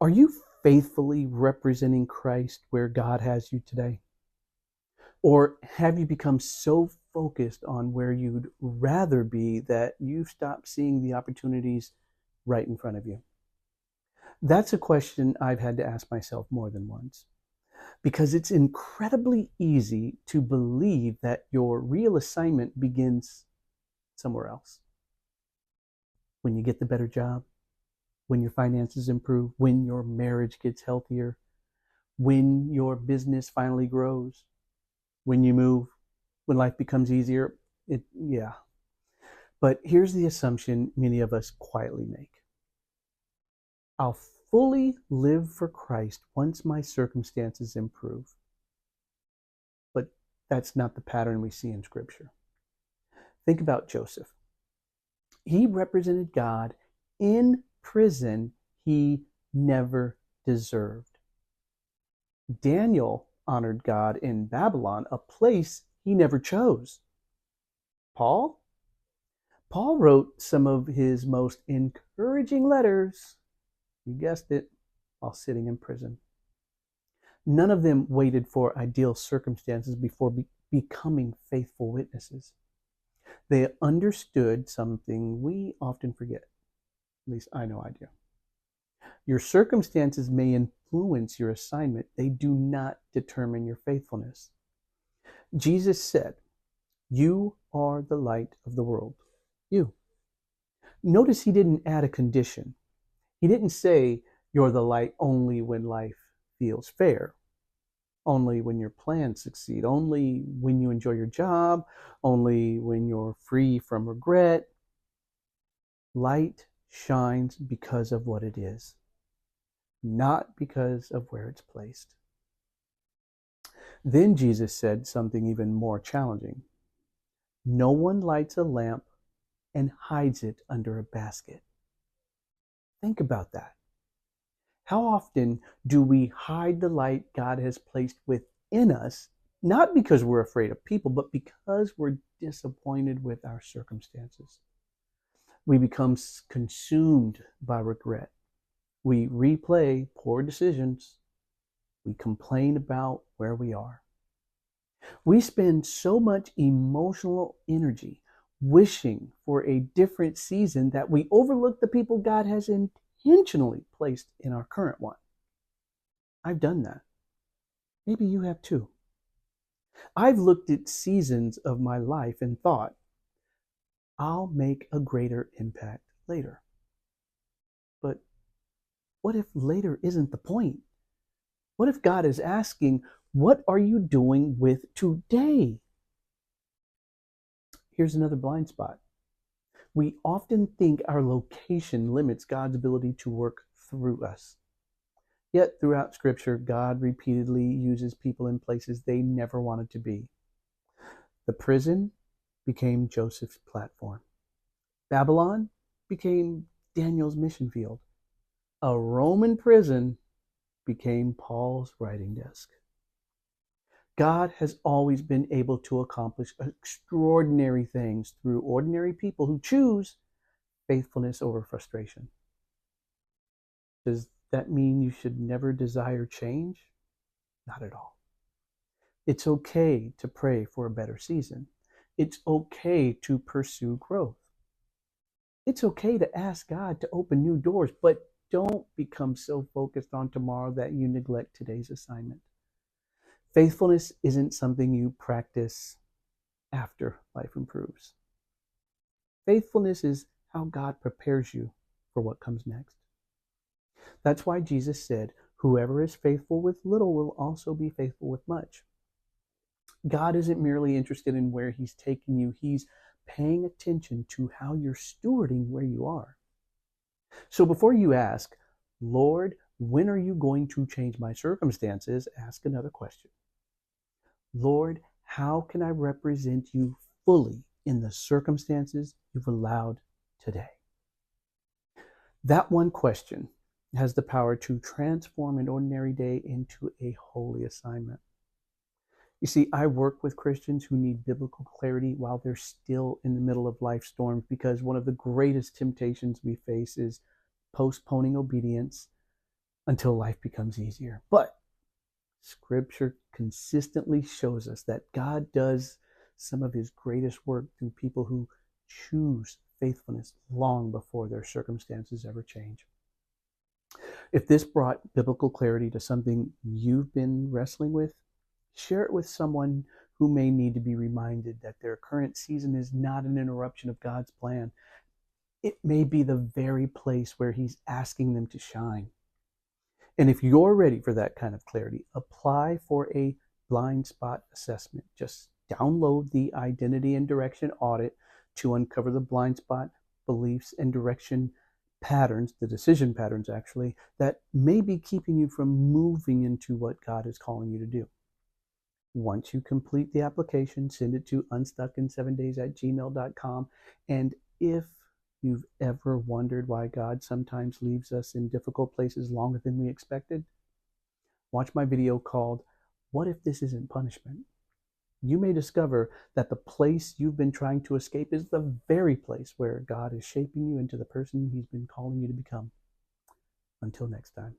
Are you faithfully representing Christ where God has you today? Or have you become so focused on where you'd rather be that you've stopped seeing the opportunities right in front of you? That's a question I've had to ask myself more than once because it's incredibly easy to believe that your real assignment begins somewhere else. When you get the better job, when your finances improve, when your marriage gets healthier, when your business finally grows, when you move, when life becomes easier. Yeah. But here's the assumption many of us quietly make. I'll fully live for Christ once my circumstances improve. But that's not the pattern we see in Scripture. Think about Joseph. He represented God in prison he never deserved. Daniel honored God in Babylon, a place he never chose. Paul? Paul wrote some of his most encouraging letters, you guessed it, while sitting in prison. None of them waited for ideal circumstances before becoming faithful witnesses. They understood something we often forget. At least I know I do. Your circumstances may influence your assignment. They do not determine your faithfulness. Jesus said, "You are the light of the world." You. Notice he didn't add a condition. He didn't say you're the light only when life feels fair, only when your plans succeed, only when you enjoy your job, only when you're free from regret. Light shines because of what it is, not because of where it's placed. Then Jesus said something even more challenging. No one lights a lamp and hides it under a basket. Think about that. How often do we hide the light God has placed within us, not because we're afraid of people, but because we're disappointed with our circumstances? We become consumed by regret. We replay poor decisions. We complain about where we are. We spend so much emotional energy wishing for a different season that we overlook the people God has intentionally placed in our current one. I've done that. Maybe you have too. I've looked at seasons of my life and thought, I'll make a greater impact later. But what if later isn't the point? What if God is asking, what are you doing with today? Here's another blind spot. We often think our location limits God's ability to work through us. Yet throughout Scripture, God repeatedly uses people in places they never wanted to be. The prison became Joseph's platform. Babylon became Daniel's mission field. A Roman prison became Paul's writing desk. God has always been able to accomplish extraordinary things through ordinary people who choose faithfulness over frustration. Does that mean you should never desire change? Not at all. It's okay to pray for a better season. It's okay to pursue growth. It's okay to ask God to open new doors, but don't become so focused on tomorrow that you neglect today's assignment. Faithfulness isn't something you practice after life improves. Faithfulness is how God prepares you for what comes next. That's why Jesus said, whoever is faithful with little will also be faithful with much. God isn't merely interested in where he's taking you. He's paying attention to how you're stewarding where you are. So before you ask, Lord, when are you going to change my circumstances? Ask another question. Lord, how can I represent you fully in the circumstances you've allowed today? That one question has the power to transform an ordinary day into a holy assignment. You see, I work with Christians who need biblical clarity while they're still in the middle of life storms, because one of the greatest temptations we face is postponing obedience until life becomes easier. But Scripture consistently shows us that God does some of his greatest work through people who choose faithfulness long before their circumstances ever change. If this brought biblical clarity to something you've been wrestling with, share it with someone who may need to be reminded that their current season is not an interruption of God's plan. It may be the very place where he's asking them to shine. And if you're ready for that kind of clarity, apply for a blind spot assessment. Just download the Identity and Direction Audit to uncover the blind spot beliefs and direction patterns, the decision patterns actually, that may be keeping you from moving into what God is calling you to do. Once you complete the application, send it to unstuckin7days@gmail.com. And if you've ever wondered why God sometimes leaves us in difficult places longer than we expected, watch my video called, "What If This Isn't Punishment?" You may discover that the place you've been trying to escape is the very place where God is shaping you into the person he's been calling you to become. Until next time.